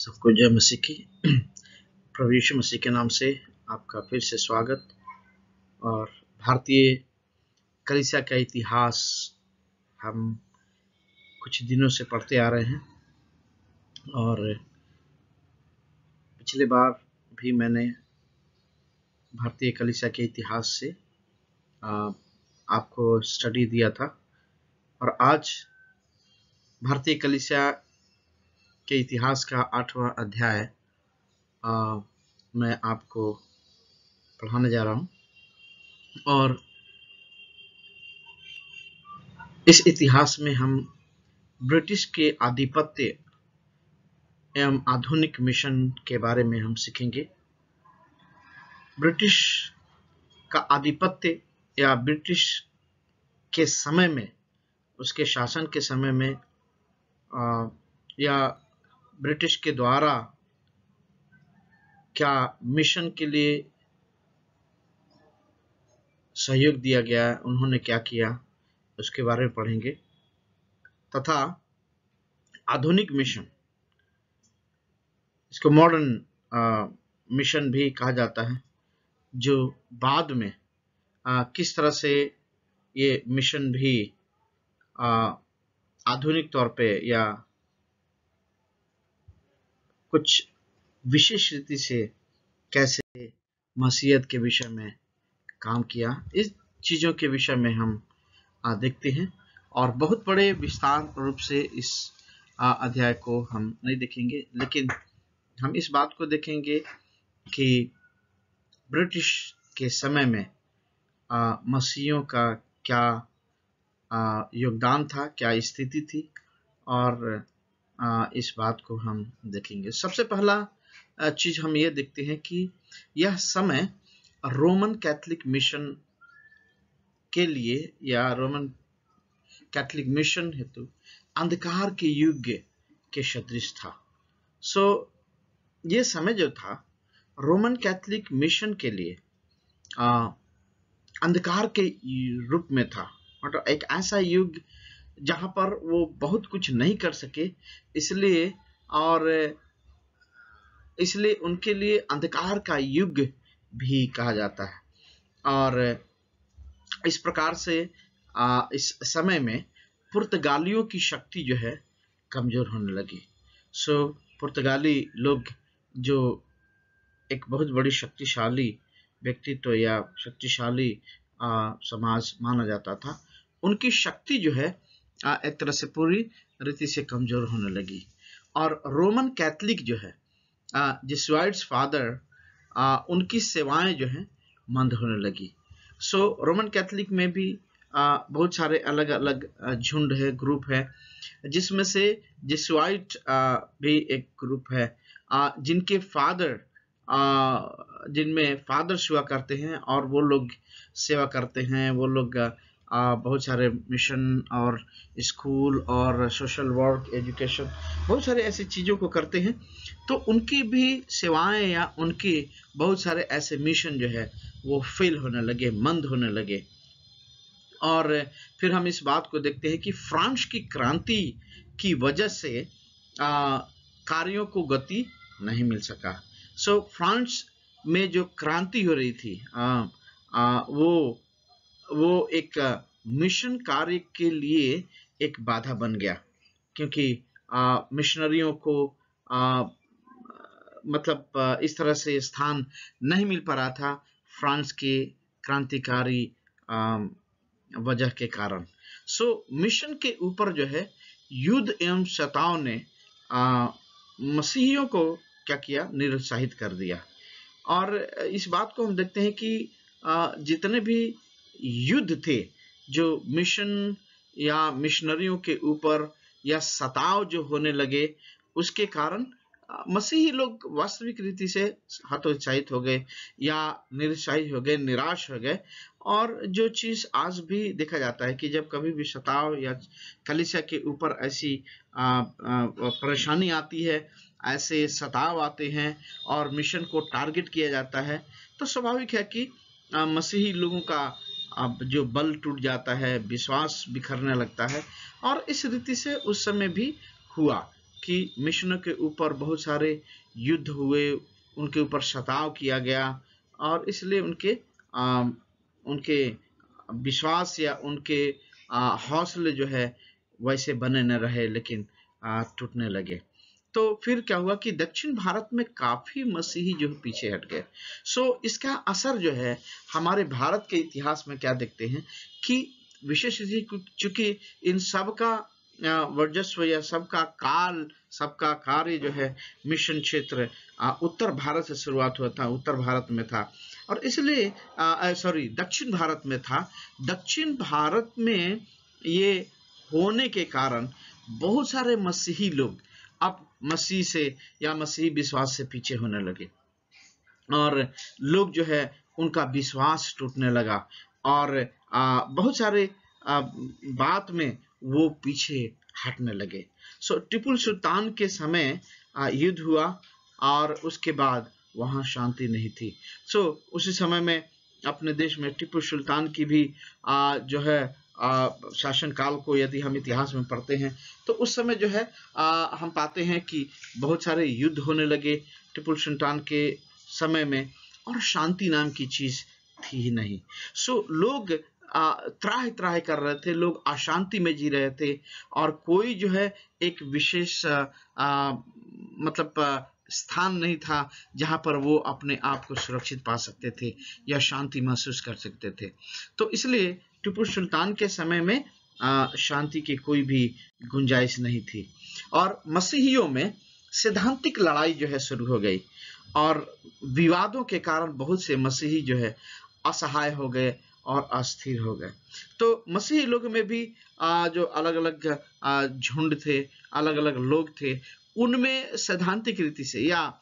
सबको जय मसीह की। प्रभु यीशु मसीह के नाम से आपका फिर से स्वागत। और भारतीय कलीसिया का इतिहास हम कुछ दिनों से पढ़ते आ रहे हैं और पिछले बार भी मैंने भारतीय कलीसिया के इतिहास से आपको स्टडी दिया था और आज भारतीय कलीसिया के इतिहास का 8वां अध्याय मैं आपको पढ़ाने जा रहा हूं। और इस इतिहास में हम ब्रिटिश के आधिपत्य एवं आधुनिक मिशन के बारे में हम सीखेंगे। ब्रिटिश का आधिपत्य या ब्रिटिश के समय में, उसके शासन के समय में या ब्रिटिश के द्वारा क्या मिशन के लिए सहयोग दिया गया, उन्होंने क्या किया, उसके बारे में पढ़ेंगे। तथा आधुनिक मिशन, इसको मॉडर्न मिशन भी कहा जाता है, जो बाद में किस तरह से ये मिशन भी आधुनिक तौर पे या कुछ विशेष रीति से कैसे मसीहत के विषय में काम किया, इस चीजों के विषय में हम देखते हैं। और बहुत बड़े विस्तार रूप से इस अध्याय को हम नहीं देखेंगे, लेकिन हम इस बात को देखेंगे कि ब्रिटिश के समय में मसीहियों का क्या योगदान था, क्या स्थिति थी, और इस बात को हम देखेंगे। सबसे पहला चीज हम ये देखते हैं कि यह समय रोमन कैथोलिक मिशन के लिए या रोमन कैथोलिक मिशन हेतु अंधकार के युग के सदृश था। ये समय जो था रोमन कैथोलिक मिशन के लिए अंधकार के रूप में था, मतलब एक ऐसा युग जहां पर वो बहुत कुछ नहीं कर सके, इसलिए उनके लिए अंधकार का युग भी कहा जाता है। और इस प्रकार से इस समय में पुर्तगालियों की शक्ति जो है कमजोर होने लगी। पुर्तगाली लोग, जो एक बहुत बड़ी शक्तिशाली व्यक्तित्व या शक्तिशाली समाज माना जाता था, उनकी शक्ति जो है एक तरह से पूरी रीति से कमजोर होने लगी। और रोमन कैथोलिक जो है, जेसुइट्स फादर, उनकी सेवाएं जो है मंद होने लगी। रोमन कैथोलिक में भी बहुत सारे अलग अलग झुंड है, ग्रुप है, जिसमें से जेसुइट भी एक ग्रुप है, जिनके फादर जिनमें फादर सेवा करते हैं और वो लोग सेवा करते हैं। वो लोग बहुत सारे मिशन और स्कूल और सोशल वर्क, एजुकेशन, बहुत सारे ऐसी चीज़ों को करते हैं। तो उनकी भी सेवाएं या उनके बहुत सारे ऐसे मिशन जो है वो फेल होने लगे, मंद होने लगे। और फिर हम इस बात को देखते हैं कि फ्रांस की क्रांति की वजह से कार्यों को गति नहीं मिल सका। फ्रांस में जो क्रांति हो रही थी वो एक मिशन कार्य के लिए एक बाधा बन गया, क्योंकि मिशनरियों को मतलब इस तरह से स्थान नहीं मिल पा रहा था फ्रांस के क्रांतिकारी वजह के कारण। मिशन के ऊपर जो है युद्ध एवं सताव ने मसीहियों को क्या किया, निरुत्साहित कर दिया। और इस बात को हम देखते हैं कि जितने भी युद्ध थे जो मिशन या मिशनरियों के ऊपर या सताव जो होने लगे, उसके कारण मसीही लोग वास्तविक रीति से हतोत्साहित हो गए या निरुत्साहित हो गए, निराश हो गए। और जो चीज आज भी देखा जाता है कि जब कभी भी सताव या कलीसिया के ऊपर ऐसी परेशानी आती है, ऐसे सताव आते हैं और मिशन को टारगेट किया जाता है, तो स्वाभाविक है कि मसीही लोगों का जो बल टूट जाता है, विश्वास बिखरने लगता है। और इस रीति से उस समय भी हुआ कि मिशनों के ऊपर बहुत सारे युद्ध हुए, उनके ऊपर शताव किया गया, और इसलिए उनके विश्वास या उनके हौसले जो है वैसे बने न रहे, लेकिन टूटने लगे। तो फिर क्या हुआ कि दक्षिण भारत में काफी मसीही जो पीछे हट गए। इसका असर जो है हमारे भारत के इतिहास में क्या देखते हैं कि विशेष चूंकि इन सब का वर्चस्व या सबका कार्य जो है मिशन क्षेत्र उत्तर भारत से शुरुआत हुआ था, उत्तर भारत में था, और इसलिए दक्षिण भारत में था। दक्षिण भारत में ये होने के कारण बहुत सारे मसीही लोग अब मसीह से या मसीही विश्वास से पीछे होने लगे, और लोग जो है उनका विश्वास टूटने लगा, और बहुत सारे बात में वो पीछे हटने लगे। टीपू सुल्तान के समय युद्ध हुआ, और उसके बाद वहां शांति नहीं थी। उसी समय में अपने देश में टीपू सुल्तान की भी जो है शासन काल को यदि हम इतिहास में पढ़ते हैं तो उस समय जो है हम पाते हैं कि बहुत सारे युद्ध होने लगे टीपू सुल्तान के समय में, और शांति नाम की चीज थी ही नहीं। लोग त्राह त्राह कर रहे थे, लोग अशांति में जी रहे थे, और कोई जो है एक विशेष मतलब स्थान नहीं था जहां पर वो अपने आप को सुरक्षित पा सकते थे या शांति महसूस कर सकते थे। तो इसलिए टीपू सुल्तान के समय में शांति की कोई भी गुंजाइश नहीं थी, और मसीहियों में सैद्धांतिक लड़ाई जो है शुरू हो गई, और विवादों के कारण बहुत से मसीही जो है असहाय हो गए और अस्थिर हो गए। तो मसीही लोग में भी जो अलग अलग झुंड थे, अलग अलग लोग थे, उनमें सैद्धांतिक रीति से या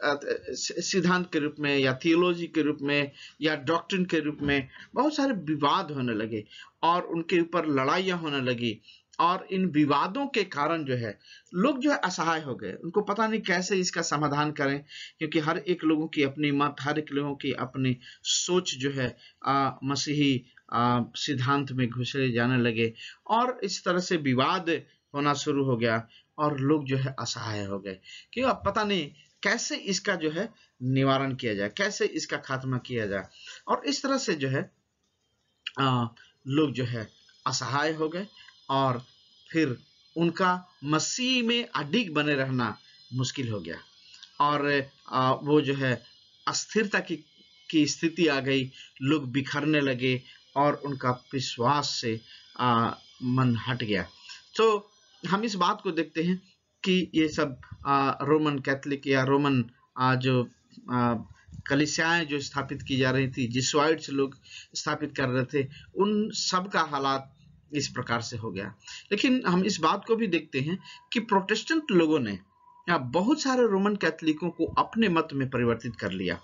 सिद्धांत के रूप में या थियोलॉजी के रूप में या डॉक्ट्रिन के रूप में बहुत सारे विवाद होने लगे, और उनके ऊपर लड़ाइयाँ होने लगी, और इन विवादों के कारण जो है लोग जो है असहाय हो गए। उनको पता नहीं कैसे इसका समाधान करें, क्योंकि हर एक लोगों की अपनी मत, हर एक लोगों की अपनी सोच जो है मसीही सिद्धांत में घुसे जाने लगे, और इस तरह से विवाद होना शुरू हो गया, और लोग जो है असहाय हो गए कि अब पता नहीं कैसे इसका जो है निवारण किया जाए, कैसे इसका खात्मा किया जाए। और इस तरह से जो है लोग जो है असहाय हो गए, और फिर उनका मसीह में अडिग बने रहना मुश्किल हो गया, और वो जो है अस्थिरता की स्थिति आ गई, लोग बिखरने लगे, और उनका विश्वास से मन हट गया। तो हम इस बात को देखते हैं कि ये सब रोमन कैथोलिक या रोमन जो कलीसियाएं जो स्थापित की जा रही थी, जिसुआइट्स लोग स्थापित कर रहे थे, उन सब का हालात इस प्रकार से हो गया। लेकिन हम इस बात को भी देखते हैं कि प्रोटेस्टेंट लोगों ने बहुत सारे रोमन कैथोलिकों को अपने मत में परिवर्तित कर लिया।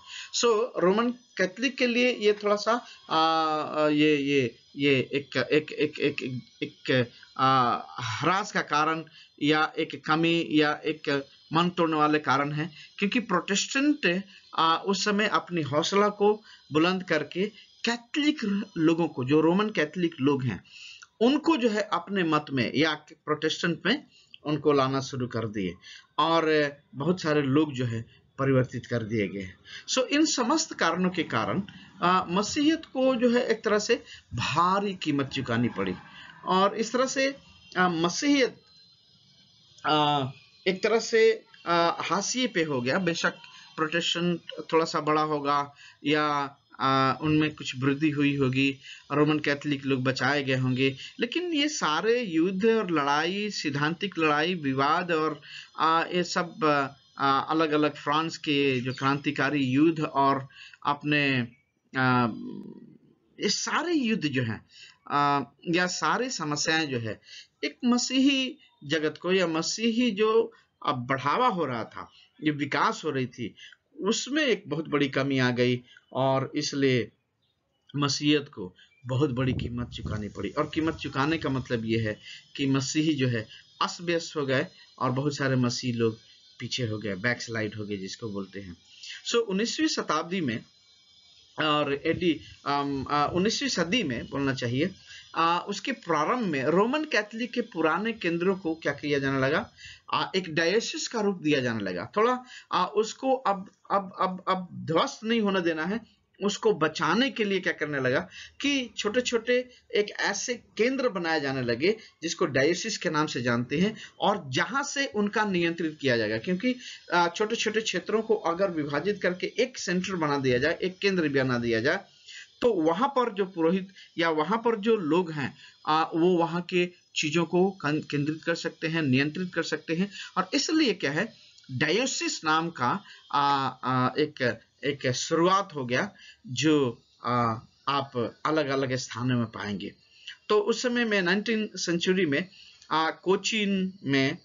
रोमन कैथोलिक के लिए ये थोड़ा सा ये एक ह्रास का कारण या एक कमी या एक मन तोड़ने वाले कारण है, क्योंकि प्रोटेस्टेंट उस समय अपनी हौसला को बुलंद करके कैथोलिक लोगों को, जो रोमन कैथोलिक लोग हैं, उनको जो है अपने मत में या प्रोटेस्टेंट में उनको लाना शुरू कर दिए, और बहुत सारे लोग जो है परिवर्तित कर दिए गए। इन समस्त कारणों के कारण मसीहियत को जो है एक तरह से भारी कीमत चुकानी पड़ी, और इस तरह से मसीहियत एक तरह से हाशिए पे हो गया। बेशक प्रोटेस्टेंट थोड़ा सा बड़ा होगा या उनमें कुछ वृद्धि हुई होगी, रोमन कैथोलिक लोग बचाए गए होंगे, लेकिन ये सारे युद्ध और लड़ाई, सिद्धांतिक लड़ाई, विवाद और ये सब अलग अलग फ्रांस के जो क्रांतिकारी युद्ध और अपने ये सारे युद्ध जो हैं या सारे समस्याएं जो है एक मसीही जगत को या मसीही जो अब बढ़ावा हो रहा था, ये विकास हो रही थी, उसमें एक बहुत बड़ी कमी आ गई, और इसलिए मसीहियत को बहुत बड़ी कीमत चुकानी पड़ी। और कीमत चुकाने का मतलब ये है कि मसीही जो है अस्त व्यस्त हो गए, और बहुत सारे मसीही लोग पीछे हो गए, बैकस्लाइड हो गए जिसको बोलते हैं। 19वीं शताब्दी में और 19वीं सदी में बोलना चाहिए, उसके प्रारंभ में रोमन कैथोलिक के पुराने केंद्रों को क्या किया जाने लगा, एक डायोसिस का रूप दिया जाने लगा। थोड़ा उसको अब ध्वस्त नहीं होने देना है, उसको बचाने के लिए क्या करने लगा कि छोटे छोटे एक ऐसे केंद्र बनाए जाने लगे जिसको डायोसिस के नाम से जानते हैं, और जहां से उनका नियंत्रित किया जाएगा। क्योंकि छोटे छोटे क्षेत्रों को अगर विभाजित करके एक सेंटर बना दिया जाए, एक केंद्र बना दिया जाए, तो वहां पर जो पुरोहित या वहां पर जो लोग हैं वो वहां के चीजों को केंद्रित कर सकते हैं, नियंत्रित कर सकते हैं। और इसलिए क्या है, डायोसिस नाम का एक शुरुआत हो गया जो आप अलग अलग स्थानों में पाएंगे। तो उस समय में 19th सेंचुरी में कोचीन में,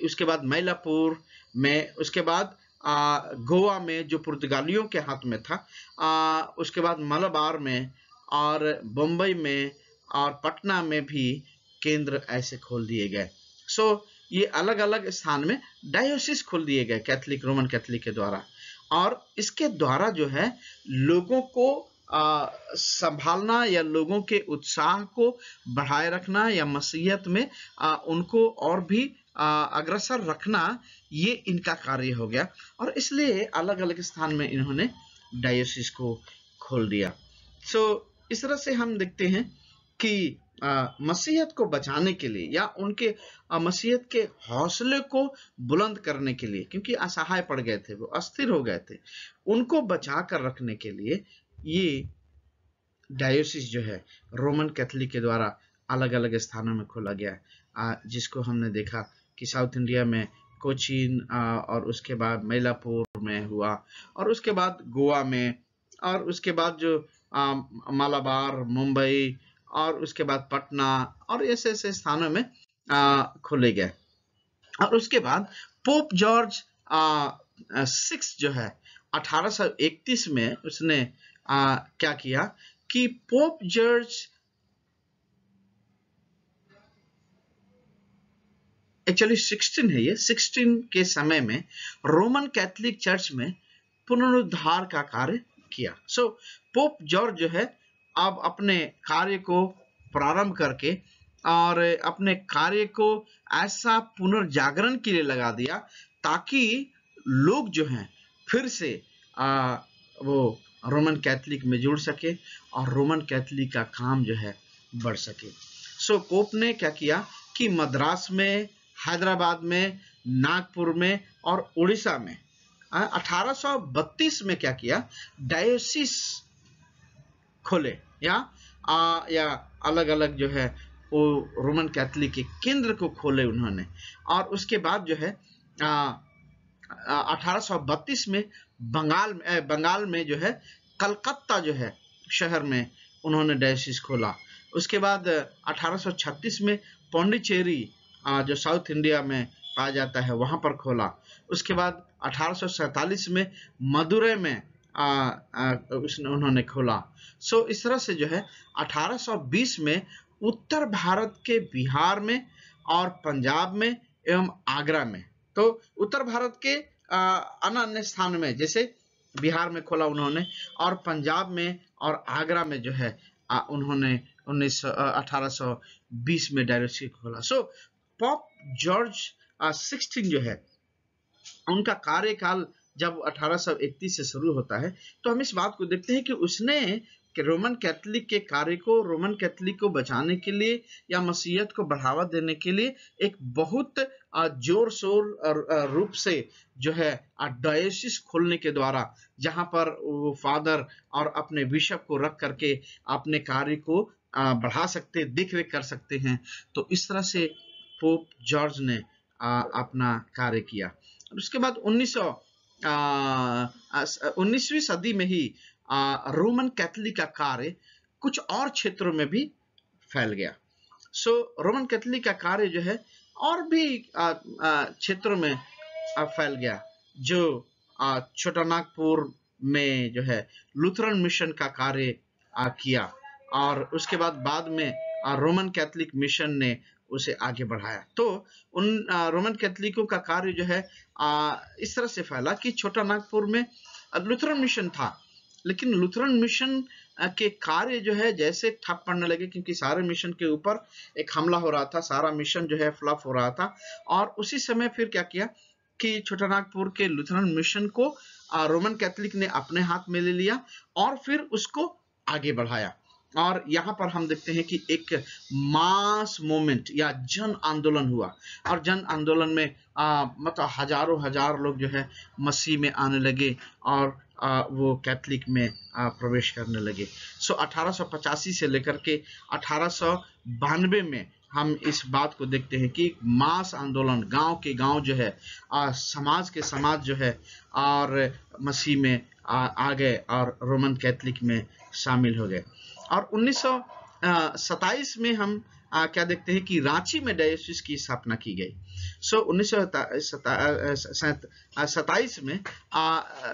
उसके बाद मैलापुर में, उसके बाद गोवा में जो पुर्तगालियों के हाथ में था, उसके बाद मलबार में और बम्बई में और पटना में भी केंद्र ऐसे खोल दिए गए। ये अलग अलग स्थान में डायोसिस खोल दिए गए कैथोलिक, रोमन कैथोलिक के द्वारा, और इसके द्वारा जो है लोगों को संभालना या लोगों के उत्साह को बढ़ाए रखना या मसीहत में उनको और भी अग्रसर रखना, ये इनका कार्य हो गया। और इसलिए अलग अलग स्थान में इन्होंने डायोसिस को खोल दिया। इस तरह से हम देखते हैं कि मसीहत को बचाने के लिए या उनके मसीहत के हौसले को बुलंद करने के लिए, क्योंकि असहाय पड़ गए थे, वो अस्थिर हो गए थे, उनको बचा कर रखने के लिए ये डायोसिस जो है रोमन कैथोलिक के द्वारा अलग अलग स्थानों में खोला गया, जिसको हमने देखा कि साउथ इंडिया में कोचीन, और उसके बाद मैलापुर में हुआ, और उसके बाद गोवा में, और उसके बाद जो मलाबार, मुंबई, और उसके बाद पटना, और ऐसे ऐसे स्थानों में खोले गए। और उसके बाद पोप जॉर्ज 6 जो है 1831 में उसने क्या किया कि पोप जॉर्ज एक्चुअली 16 है, ये 16 के समय में रोमन कैथोलिक चर्च में पुनरुद्धार का कार्य किया। पोप जॉर्ज जो है अब अपने कार्य को प्रारंभ करके और अपने कार्य को ऐसा पुनर्जागरण के लिए लगा दिया ताकि लोग जो हैं फिर से वो रोमन कैथोलिक में जुड़ सके और रोमन कैथोलिक का काम जो है बढ़ सके। पोप ने क्या किया कि मद्रास में, हैदराबाद में, नागपुर में और उड़ीसा में 1832 में क्या किया, डायोसिस खोले या अलग अलग जो है वो रोमन कैथोलिक के केंद्र को खोले उन्होंने। और उसके बाद जो है 1832 में बंगाल में जो है कलकत्ता जो है शहर में उन्होंने डायोसिस खोला। उसके बाद 1836 में पौंडीचेरी जो साउथ इंडिया में पाया जाता है वहां पर खोला। उसके बाद 1847 में मदुरै में उन्होंने खोला। इस तरह से जो है 1820 में उत्तर भारत के बिहार में और पंजाब में एवं आगरा में, तो उत्तर भारत के अन्य स्थान में जैसे बिहार में खोला उन्होंने, और पंजाब में और आगरा में जो है उन्होंने 1820 में डायोसिस खोला। पोप जॉर्ज 16 जो है उनका कार्यकाल जब 1831 से शुरू होता है, तो हम इस बात को देखते हैं कि उसने रोमन कैथोलिक के कार्य को, रोमन कैथोलिक को बचाने के लिए या मसीहत को बढ़ावा देने के लिए एक बहुत जोर शोर रूप से जो है डायोसिस खोलने के द्वारा, जहां पर वो फादर और अपने बिशप को रख करके अपने कार्य को बढ़ा सकते, देख रेख कर सकते हैं। तो इस तरह से पोप जॉर्ज ने अपना कार्य किया। उसके बाद 19वीं सदी में ही रोमन कैथोलिक का कार्य कुछ और क्षेत्रों में भी फैल गया। रोमन कैथोलिक का कार्य जो है और भी क्षेत्रों में फैल गया, जो छोटा नागपुर में जो है लूथरन मिशन का कार्य किया, और उसके बाद में रोमन कैथोलिक मिशन ने उसे आगे बढ़ाया। तो उन रोमन कैथोलिकों का कार्य जो है इस तरह से फैला कि छोटा नागपुर में लूथरन मिशन था, लेकिन लूथरन मिशन के कार्य जो है जैसे ठप पड़ने लगे, क्योंकि सारे मिशन के ऊपर एक हमला हो रहा था, सारा मिशन जो है फ्लॉप हो रहा था। और उसी समय फिर क्या किया कि छोटानागपुर के लुथरन मिशन को रोमन कैथोलिक ने अपने हाथ में ले लिया और फिर उसको आगे बढ़ाया। और यहाँ पर हम देखते हैं कि एक मास मूवमेंट या जन आंदोलन हुआ, और जन आंदोलन में मतलब हजारों हजार लोग जो है मसीह में आने लगे और वो कैथोलिक में प्रवेश करने लगे। सो 1885 से लेकर के 1892 में हम इस बात को देखते हैं कि मास आंदोलन, गांव के गांव जो है, समाज के समाज जो है और मसीह में आ गए और रोमन कैथोलिक में शामिल हो गए। और 1927 में हम क्या देखते हैं कि रांची में डायोसिस की स्थापना की गई। सो 1927 में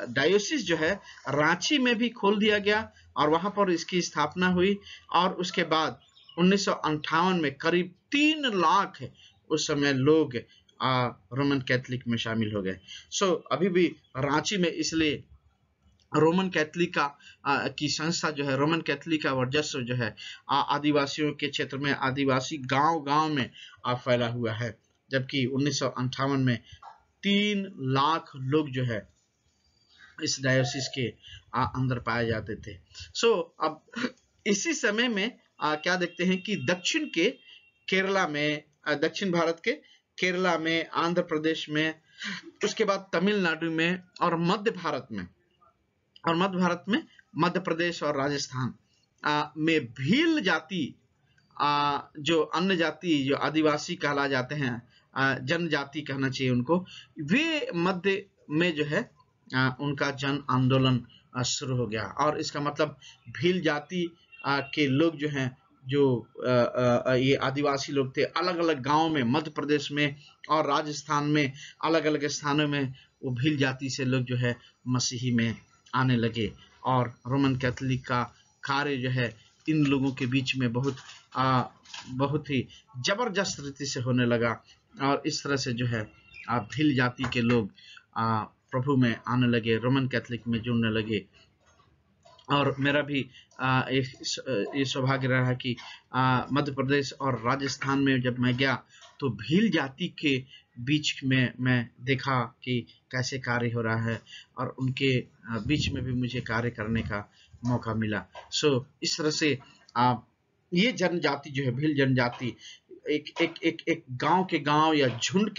डायोसिस जो है रांची में भी खोल दिया गया और वहां पर इसकी स्थापना हुई। और उसके बाद 1958 में करीब 3 लाख उस समय लोग रोमन कैथोलिक में शामिल हो गए। सो अभी भी रांची में इसलिए रोमन कैथोलिक की संस्था जो है, रोमन कैथोलिक का वर्चस्व जो है आदिवासियों के क्षेत्र में, आदिवासी गांव-गांव में फैला हुआ है। जबकि 1958 में 3 लाख लोग जो है इस डायोसिस के अंदर पाए जाते थे। सो अब इसी समय में क्या देखते हैं कि दक्षिण के केरला में, दक्षिण भारत के केरला में, आंध्र प्रदेश में, उसके बाद तमिलनाडु में और मध्य भारत में, मध्य प्रदेश और राजस्थान में भील जाति, जो अन्य जाति, जो आदिवासी कहला जाते हैं, जनजाति कहना चाहिए उनको, वे मध्य में जो है उनका जन आंदोलन शुरू हो गया। और इसका मतलब भील जाति के लोग जो हैं, जो ये आदिवासी लोग थे, अलग अलग गांव में, मध्य प्रदेश में और राजस्थान में अलग अलग स्थानों में वो भील जाति से लोग जो है मसीही में आने लगे। और रोमन कैथोलिक का कार्य जो है इन लोगों के बीच में बहुत ही जबरदस्त रीति से होने लगा। और इस तरह से जो है भील जाति के लोग प्रभु में आने लगे, रोमन कैथोलिक में जुड़ने लगे। और मेरा भी ये सौभाग्य रहा कि मध्य प्रदेश और राजस्थान में जब मैं गया तो भील जाति के बीच में मैं देखा कि कैसे कार्य हो रहा है, और उनके बीच में भी मुझे कार्य करने का मौका मिला। सो इस तरह से ये जनजाति जो है, भील जनजाति, एक गांव के गांव या झुंड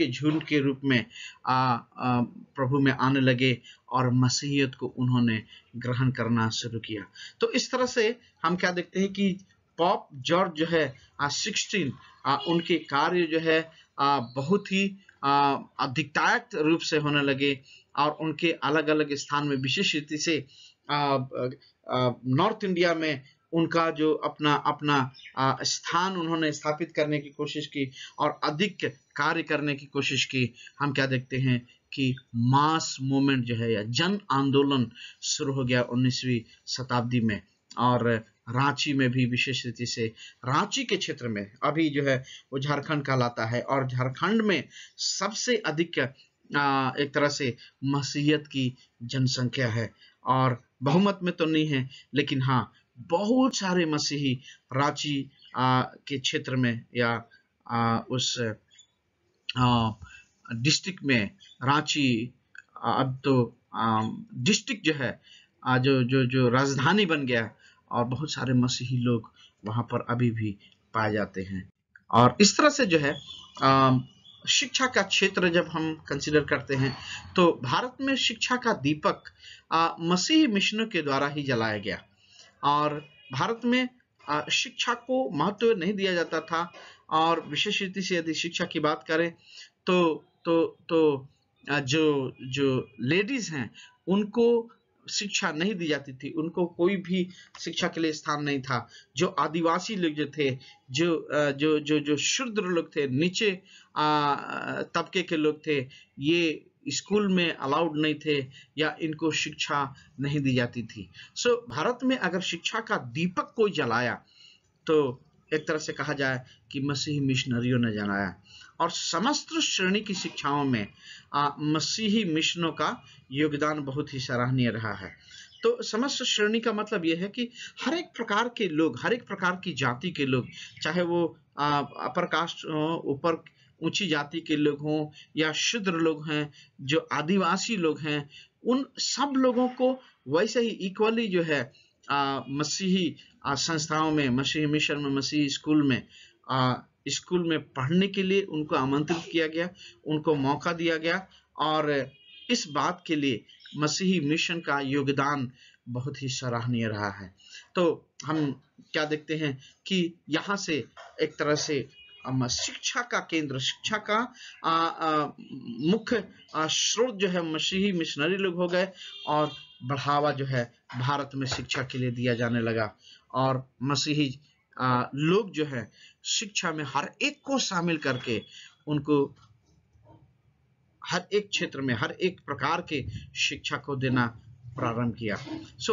के रूप में प्रभु में आने लगे और मसीहियत को उन्होंने ग्रहण करना शुरू किया। तो इस तरह से हम क्या देखते हैं कि पॉप जॉर्ज जो है 16 उनके कार्य जो है बहुत ही अधिकतायक रूप से होने लगे, और उनके अलग अलग स्थान में, विशेष रीति से नॉर्थ इंडिया में उनका जो अपना स्थान उन्होंने स्थापित करने की कोशिश की और अधिक कार्य करने की कोशिश की। हम क्या देखते हैं कि मास मूवमेंट जो है या जन आंदोलन शुरू हो गया 19वीं शताब्दी में। और रांची में भी, विशेष रीति से रांची के क्षेत्र में, अभी जो है वो झारखंड कहलाता है, और झारखंड में सबसे अधिक एक तरह से मसीहियत की जनसंख्या है। और बहुमत में तो नहीं है, लेकिन हाँ, बहुत सारे मसीही रांची के क्षेत्र में या उस डिस्ट्रिक्ट में, रांची अब तो डिस्ट्रिक्ट जो है जो राजधानी बन गया, और बहुत सारे मसीही लोग वहां पर अभी भी पाए जाते हैं। और इस तरह से जो है शिक्षा का क्षेत्र जब हम कंसीडर करते हैं तो भारत में शिक्षा का दीपक मसीही मिशनों के द्वारा ही जलाया गया। और भारत में शिक्षा को महत्व नहीं दिया जाता था, और विशेष रीति से यदि शिक्षा की बात करें तो जो लेडीज हैं उनको शिक्षा नहीं दी जाती थी, उनको कोई भी शिक्षा के लिए स्थान नहीं था। जो आदिवासी लोग जो थे, जो शूद्र लोग थे, नीचे तबके के लोग थे, ये स्कूल में अलाउड नहीं थे या इनको शिक्षा नहीं दी जाती थी। सो भारत में अगर शिक्षा का दीपक कोई जलाया तो एक तरह से कहा जाए कि मसीही मिशनरियों ने जलाया। और समस्त श्रेणी की शिक्षाओं में मसीही मिशनों का योगदान बहुत ही सराहनीय रहा है। तो समस्त श्रेणी का मतलब यह है कि हर एक प्रकार के लोग, हर एक प्रकार की जाति के लोग, चाहे वो अपर कास्ट ऊपर ऊंची जाति के लोग हों या शूद्र लोग हैं, जो आदिवासी लोग हैं, उन सब लोगों को वैसे ही इक्वली जो है मसीही संस्थाओं में, मसीही मिशन में, मसीही स्कूल में पढ़ने के लिए उनको आमंत्रित किया गया, उनको मौका दिया गया। और इस बात के लिए मसीही मिशन का योगदान बहुत ही सराहनीय रहा है। तो हम क्या देखते हैं कि यहाँ से एक तरह से शिक्षा का केंद्र, शिक्षा का मुख्य स्रोत जो है मसीही मिशनरी लोग हो गए, और बढ़ावा जो है भारत में शिक्षा के लिए दिया जाने लगा। और मसीही लोग जो है शिक्षा में हर एक को शामिल करके उनको हर एक क्षेत्र में, हर एक प्रकार के शिक्षा को देना प्रारंभ किया।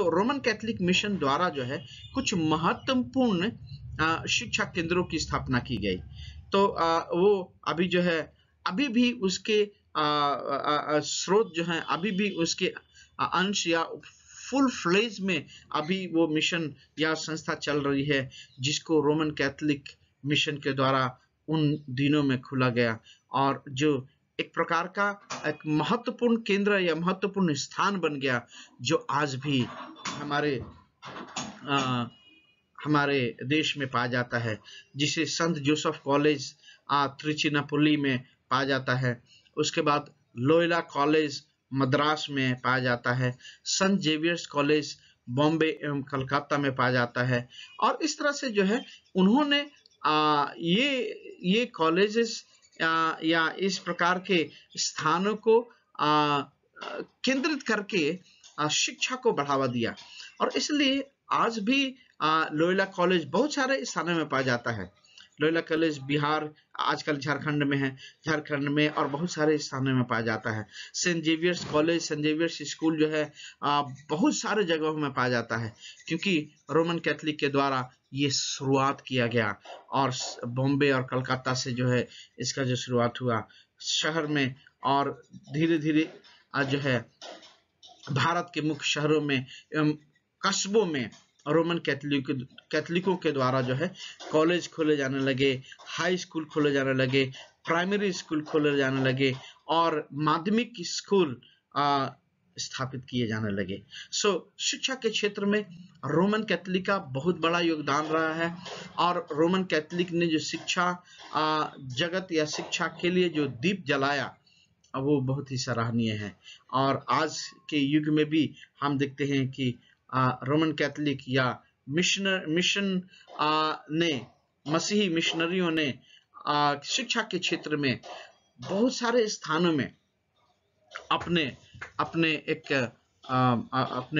रोमन कैथोलिक मिशन द्वारा जो है कुछ महत्वपूर्ण शिक्षा केंद्रों की स्थापना की गई। तो वो अभी जो है, अभी भी उसके स्रोत जो है, अभी भी उसके अंश या फुल फ्लेज में अभी वो मिशन या संस्था चल रही है, जिसको रोमन कैथोलिक मिशन के द्वारा उन दिनों में खोला गया, और जो एक प्रकार का एक महत्वपूर्ण केंद्र या महत्वपूर्ण स्थान बन गया, जो आज भी हमारे देश में पाया जाता है, जिसे संत जोसेफ कॉलेज त्रिचिनापल्ली में पाया जाता है। उसके बाद लोयोला कॉलेज मद्रास में पाया जाता है, संत जेवियर्स कॉलेज बॉम्बे एवं कलकत्ता में पाया जाता है। और इस तरह से जो है उन्होंने ये कॉलेजेस या इस प्रकार के स्थानों को केंद्रित करके शिक्षा को बढ़ावा दिया। और इसलिए आज भी लोयोला कॉलेज बहुत सारे स्थानों में पाया जाता है। लोयोला कॉलेज बिहार, आजकल झारखंड में है, झारखंड में और बहुत सारे स्थानों में पाया जाता है। Saint Xavier's College, Saint Xavier's School जो है बहुत सारे जगहों में पाया जाता है, क्योंकि रोमन कैथोलिक के द्वारा ये शुरुआत किया गया, और बॉम्बे और कलकत्ता से जो है इसका जो शुरुआत हुआ शहर में, और धीरे धीरे जो है भारत के मुख्य शहरों में एवं कस्बों में रोमन कैथोलिकों के द्वारा जो है कॉलेज खोले जाने लगे, हाई स्कूल खोले जाने लगे, प्राइमरी स्कूल खोले जाने लगे, और माध्यमिक स्कूल स्थापित किए जाने लगे। शिक्षा के क्षेत्र में रोमन कैथोलिक का बहुत बड़ा योगदान रहा है, और रोमन कैथोलिक ने जो शिक्षा जगत या शिक्षा के लिए जो दीप जलाया, वो बहुत ही सराहनीय है। और आज के युग में भी हम देखते हैं कि रोमन कैथोलिक या मिशन ने, मसीही मिशनरियों ने शिक्षा के क्षेत्र में बहुत सारे स्थानों में अपने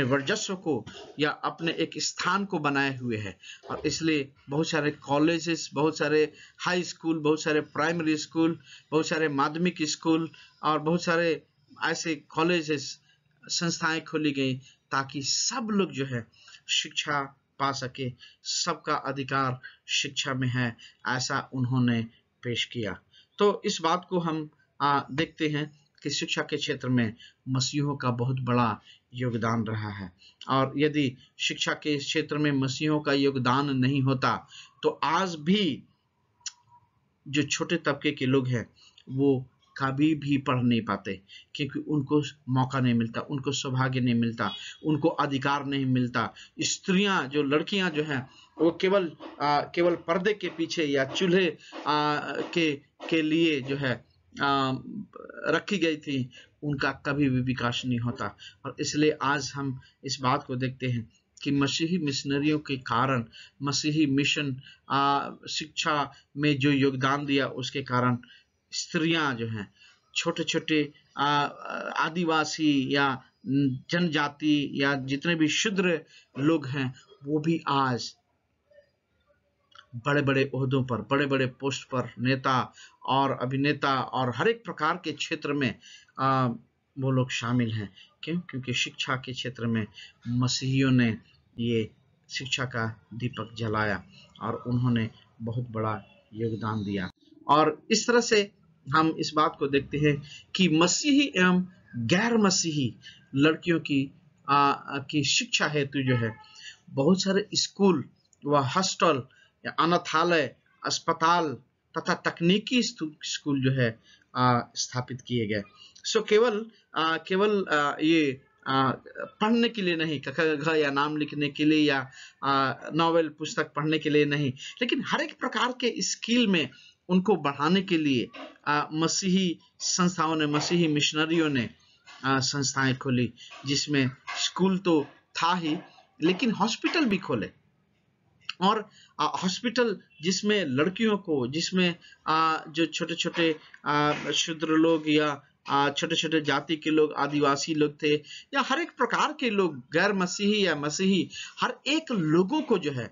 वर्चस्व को या अपने एक स्थान को बनाए हुए हैं। और इसलिए बहुत सारे कॉलेजेस, बहुत सारे हाई स्कूल, बहुत सारे प्राइमरी स्कूल, बहुत सारे माध्यमिक स्कूल और बहुत सारे ऐसे कॉलेजेस, संस्थाएं खोली गई, ताकि सब लोग जो है शिक्षा पा सके, सबका अधिकार शिक्षा में है, ऐसा उन्होंने पेश किया। तो इस बात को हम देखते हैं कि शिक्षा के क्षेत्र में मसीहों का बहुत बड़ा योगदान रहा है। और यदि शिक्षा के क्षेत्र में मसीहों का योगदान नहीं होता, तो आज भी जो छोटे तबके के लोग हैं वो कभी भी पढ़ नहीं पाते, क्योंकि उनको मौका नहीं मिलता, उनको सौभाग्य नहीं मिलता, उनको अधिकार नहीं मिलता। स्त्रियां, जो लड़कियां जो हैं, वो केवल पर्दे के पीछे या चूल्हे के लिए जो है रखी गई थी, उनका कभी भी विकास नहीं होता। और इसलिए आज हम इस बात को देखते हैं कि मसीही मिशनरियों के कारण, मसीही मिशन शिक्षा में जो योगदान दिया, उसके कारण स्त्रियां जो हैं, छोटे छोटे आदिवासी या जनजाति या जितने भी शूद्र लोग हैं, वो भी आज बड़े बड़े ओहदों पर, बड़े बड़े पोस्ट पर, नेता और अभिनेता और हर एक प्रकार के क्षेत्र में वो लोग शामिल हैं। क्यों? क्योंकि शिक्षा के क्षेत्र में मसीहियों ने ये शिक्षा का दीपक जलाया और उन्होंने बहुत बड़ा योगदान दिया। और इस तरह से हम इस बात को देखते हैं कि मसीही एवं गैर मसीही लड़कियों की की शिक्षा हेतु जो है बहुत सारे स्कूल व हॉस्टल या अनाथालय, अस्पताल तथा तकनीकी स्कूल जो है स्थापित किए गए। सो केवल ये पढ़ने के लिए नहीं, क ख घ या नाम लिखने के लिए या नॉवेल पुस्तक पढ़ने के लिए नहीं, लेकिन हर एक प्रकार के स्किल में उनको बढ़ाने के लिए मसीही संस्थाओं ने, मसीही मिशनरियों ने संस्थाएं खोली, जिसमें स्कूल तो था ही लेकिन हॉस्पिटल भी खोले। और हॉस्पिटल जिसमें लड़कियों को, जिसमें जो छोटे छोटे शूद्र लोग या छोटे छोटे जाति के लोग, आदिवासी लोग थे, या हर एक प्रकार के लोग, गैर मसीही या मसीही, हर एक लोगों को जो है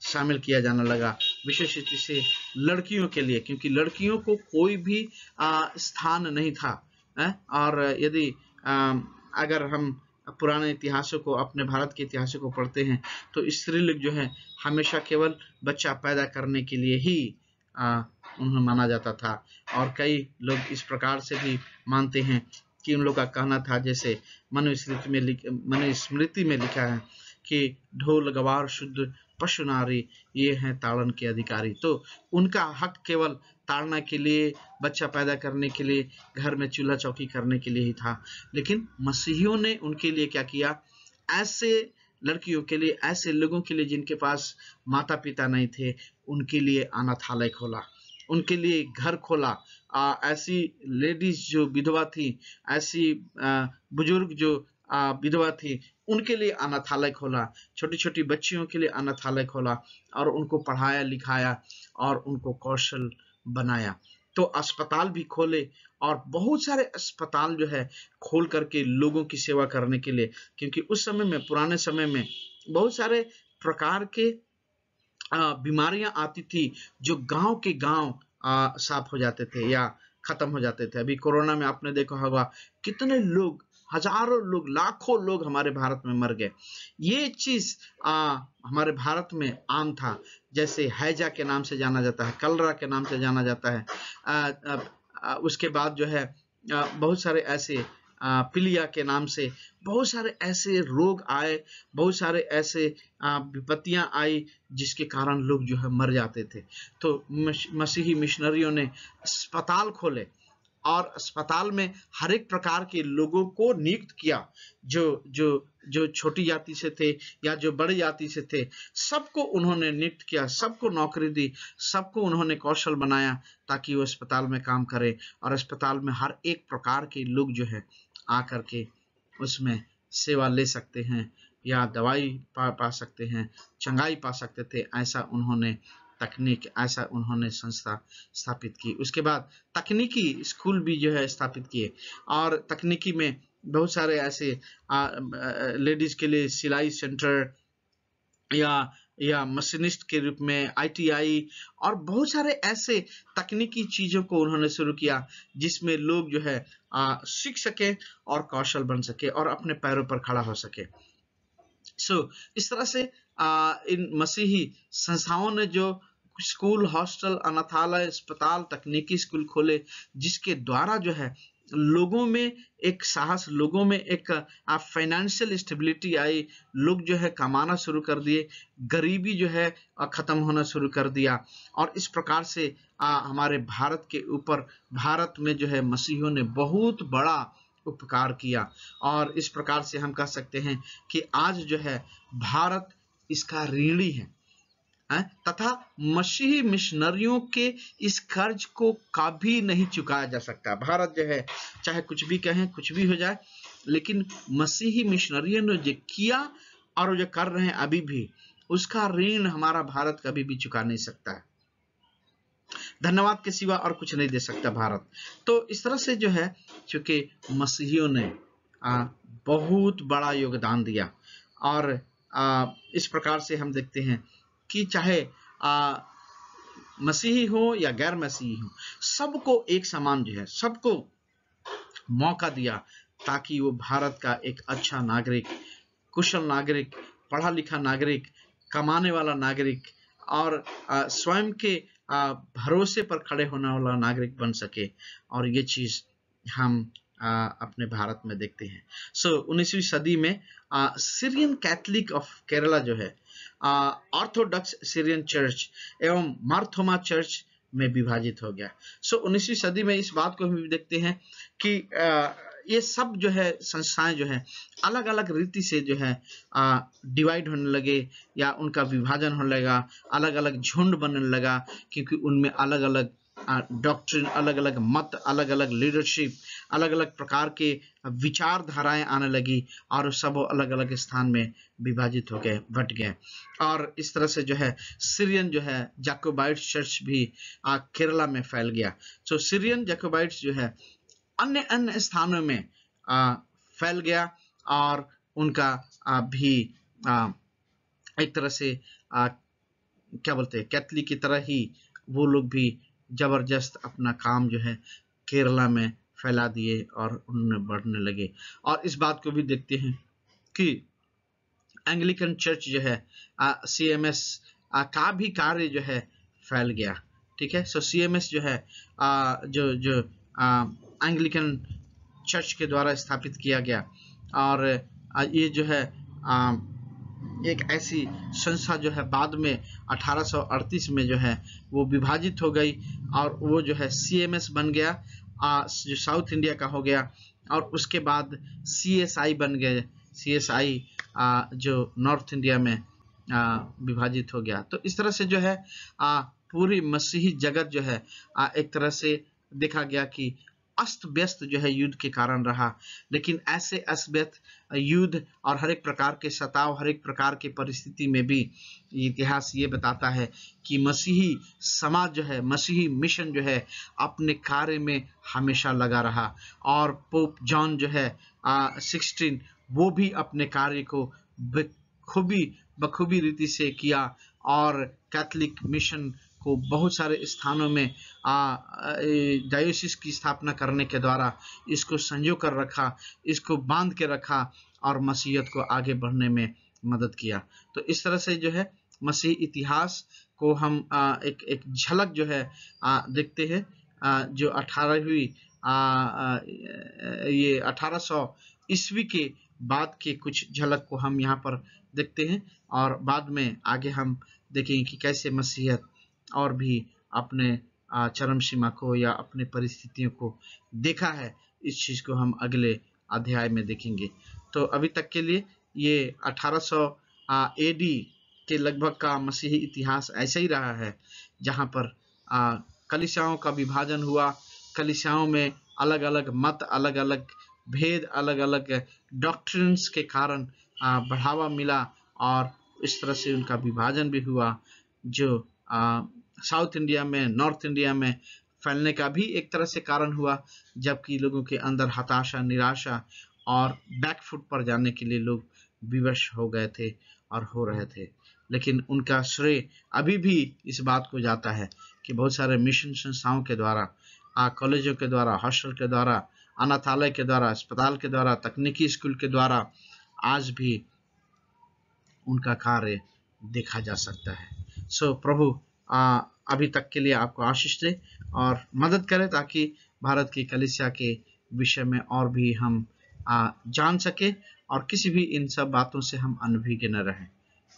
शामिल किया जाने लगा, विशेष रूप से लड़कियों के लिए, क्योंकि लड़कियों को कोई भी स्थान नहीं था। और यदि अगर हम पुराने इतिहासों को, अपने भारत के इतिहासों को पढ़ते हैं तो स्त्रीलिंग जो है हमेशा केवल बच्चा पैदा करने के लिए ही उन्हें माना जाता था। और कई लोग इस प्रकार से भी मानते हैं कि उन लोग का कहना था, जैसे मनुस्मृति में लिखा है कि ढोल गवार शुद्ध पशु नारी, ये हैं ताड़न के अधिकारी। तो उनका हक केवल ताड़ना के लिए, बच्चा पैदा करने के लिए, घर में चूल्हा चौकी करने के लिए ही था। लेकिन मसीहियों ने उनके लिए क्या किया? ऐसे लड़कियों के लिए, ऐसे लोगों के लिए जिनके पास माता पिता नहीं थे, उनके लिए अनाथालय खोला, उनके लिए घर खोला। ऐसी लेडीज जो विधवा थी, ऐसी बुजुर्ग जो विधवा थी, उनके लिए अनाथालय खोला, छोटी छोटी बच्चियों के लिए अनाथालय खोला, और उनको पढ़ाया लिखाया और उनको कौशल बनाया। तो अस्पताल भी खोले, और बहुत सारे अस्पताल जो है खोल करके लोगों की सेवा करने के लिए, क्योंकि उस समय में, पुराने समय में बहुत सारे प्रकार के बीमारियां आती थी जो गांव के गांव साफ हो जाते थे या खत्म हो जाते थे। अभी कोरोना में आपने देखा होगा कितने लोग, हजारों लोग, लाखों लोग हमारे भारत में मर गए। ये चीज हमारे भारत में आम था, जैसे हैजा के नाम से जाना जाता है, कलरा के नाम से जाना जाता है। उसके बाद जो है बहुत सारे ऐसे पीलिया के नाम से बहुत सारे ऐसे रोग आए, बहुत सारे ऐसे विपत्तियां आई जिसके कारण लोग जो है मर जाते थे। तो मसीही मिशनरियों ने अस्पताल खोले, और अस्पताल में हर एक प्रकार के लोगों को नियुक्त किया, जो छोटी जाति से थे या जो बड़ी जाति से थे, सबको उन्होंने नियुक्त किया, सबको नौकरी दी, सबको उन्होंने कौशल बनाया ताकि वो अस्पताल में काम करे। और अस्पताल में हर एक प्रकार के लोग जो है आकर के उसमें सेवा ले सकते हैं, या दवाई पा सकते हैं, चंगाई पा सकते थे। ऐसा उन्होंने ऐसा उन्होंने संस्था स्थापित की। उसके बाद तकनीकी स्कूल भी जो है स्थापित किए, और तकनीकी में बहुत सारे ऐसे लेडीज के लिए सिलाई सेंटर या मशीनिस्ट के रूप में ITI, और बहुत सारे ऐसे तकनीकी चीजों को उन्होंने शुरू किया जिसमें लोग जो है सीख सके और कौशल बन सके और अपने पैरों पर खड़ा हो सके। इस तरह से इन मसीही संस्थाओं ने जो स्कूल, हॉस्टल, अनाथालय, अस्पताल, तकनीकी स्कूल खोले, जिसके द्वारा जो है लोगों में एक साहस, लोगों में एक फाइनेंशियल स्टेबिलिटी आई, लोग जो है कमाना शुरू कर दिए, गरीबी जो है खत्म होना शुरू कर दिया। और इस प्रकार से हमारे भारत के ऊपर, भारत में जो है मसीहियों ने बहुत बड़ा उपकार किया। और इस प्रकार से हम कह सकते हैं कि आज जो है भारत इसका ऋणी है, तथा मसीही मिशनरियों के इस कर्ज को कभी नहीं चुकाया जा सकता। भारत जो है, चाहे कुछ भी कहें, कुछ भी हो जाए, लेकिन मसीही मिशनरियों ने जो किया और जो कर रहे हैं अभी भी, उसका ऋण हमारा भारत कभी भी चुका नहीं सकता है। धन्यवाद के सिवा और कुछ नहीं दे सकता भारत। तो इस तरह से जो है, चूंकि मसीहियों ने बहुत बड़ा योगदान दिया, और इस प्रकार से हम देखते हैं कि चाहे मसीही हो या गैर मसीही हो, सबको एक समान जो है, सबको मौका दिया ताकि वो भारत का एक अच्छा नागरिक, कुशल नागरिक, पढ़ा लिखा नागरिक, कमाने वाला नागरिक और स्वयं के भरोसे पर खड़े होने वाला नागरिक बन सके। और ये चीज हम अपने भारत में देखते हैं। 19वीं सदी में सीरियन कैथलिक ऑफ केरला जो है ऑर्थोडॉक्स सीरियन चर्च एवं मार्थोमा चर्च में विभाजित हो गया। 19वीं सदी में इस बात को हम भी देखते हैं कि ये सब जो है संस्थाएं जो है अलग अलग रीति से जो है डिवाइड होने लगे या उनका विभाजन होने लगा, अलग अलग झुंड बनने लगा, क्योंकि उनमें अलग अलग डॉक्ट्रिन, अलग अलग मत, अलग अलग लीडरशिप, अलग अलग प्रकार के विचारधाराएं आने लगी और सब अलग अलग स्थान में विभाजित हो गए, बट गए। और इस तरह से जो है सीरियन जो है जैकोबाइट चर्च भी केरला में फैल गया। तो सीरियन जैकोबाइट्स जो है अन्य अन्य स्थानों में फैल गया और उनका भी एक तरह से क्या बोलते हैं, कैथलिक की तरह ही वो लोग भी जबरदस्त अपना काम जो है केरला में फैला दिए और उनमें बढ़ने लगे। और इस बात को भी देखते हैं कि एंग्लिकन चर्च जो है CMS का भी कार्य जो है फैल गया। ठीक है, सो CMS जो है जो एंग्लिकन चर्च के द्वारा स्थापित किया गया और ये जो है एक ऐसी संस्था जो है बाद में 1838 में जो है वो विभाजित हो गई और वो जो है CMS बन गया, जो साउथ इंडिया का हो गया, और उसके बाद CSI बन गए, CSI जो नॉर्थ इंडिया में विभाजित हो गया। तो इस तरह से जो है पूरी मसीही जगत जो है एक तरह से देखा गया कि अस्त व्यस्त जो है युद्ध के कारण रहा। लेकिन ऐसे अस्त व्यस्त युद्ध और हर एक प्रकार के सताव, हर एक प्रकार की परिस्थिति में भी इतिहास ये बताता है कि मसीही समाज जो है, मसीही मिशन जो है अपने कार्य में हमेशा लगा रहा। और पोप जॉन जो है 16 वो भी अपने कार्य को बखूबी रीति से किया और कैथलिक मिशन को बहुत सारे स्थानों में डायोसिस की स्थापना करने के द्वारा इसको संजो कर रखा, इसको बांध के रखा और मसीहत को आगे बढ़ने में मदद किया। तो इस तरह से जो है मसीही इतिहास को हम एक झलक जो है देखते हैं, जो 1800 ईस्वी के बाद के कुछ झलक को हम यहाँ पर देखते हैं और बाद में आगे हम देखेंगे कि कैसे मसीहत और भी अपने चरम सीमा को या अपने परिस्थितियों को देखा है। इस चीज को हम अगले अध्याय में देखेंगे। तो अभी तक के लिए ये 1800 AD के लगभग का मसीही इतिहास ऐसा ही रहा है, जहाँ पर कलीसियाओं का विभाजन हुआ, कलीसियाओं में अलग अलग मत, अलग अलग भेद, अलग अलग डॉक्ट्रिन्स के कारण बढ़ावा मिला और इस तरह से उनका विभाजन भी हुआ, जो साउथ इंडिया में, नॉर्थ इंडिया में फैलने का भी एक तरह से कारण हुआ, जबकि लोगों के अंदर हताशा, निराशा और बैकफुट पर जाने के लिए लोग विवश हो गए थे और हो रहे थे। लेकिन उनका श्रेय अभी भी इस बात को जाता है कि बहुत सारे मिशन संस्थाओं के द्वारा, कॉलेजों के द्वारा, हॉस्टल के द्वारा, अनाथालय के द्वारा, अस्पताल के द्वारा, तकनीकी स्कूल के द्वारा आज भी उनका कार्य देखा जा सकता है। सो प्रभु अभी तक के लिए आपको आशीष दे और मदद करे ताकि भारत की कलीसिया के विषय में और भी हम जान सके और किसी भी इन सब बातों से हम अनभिज्ञ न रहें।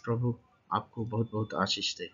प्रभु आपको बहुत बहुत आशीष दे।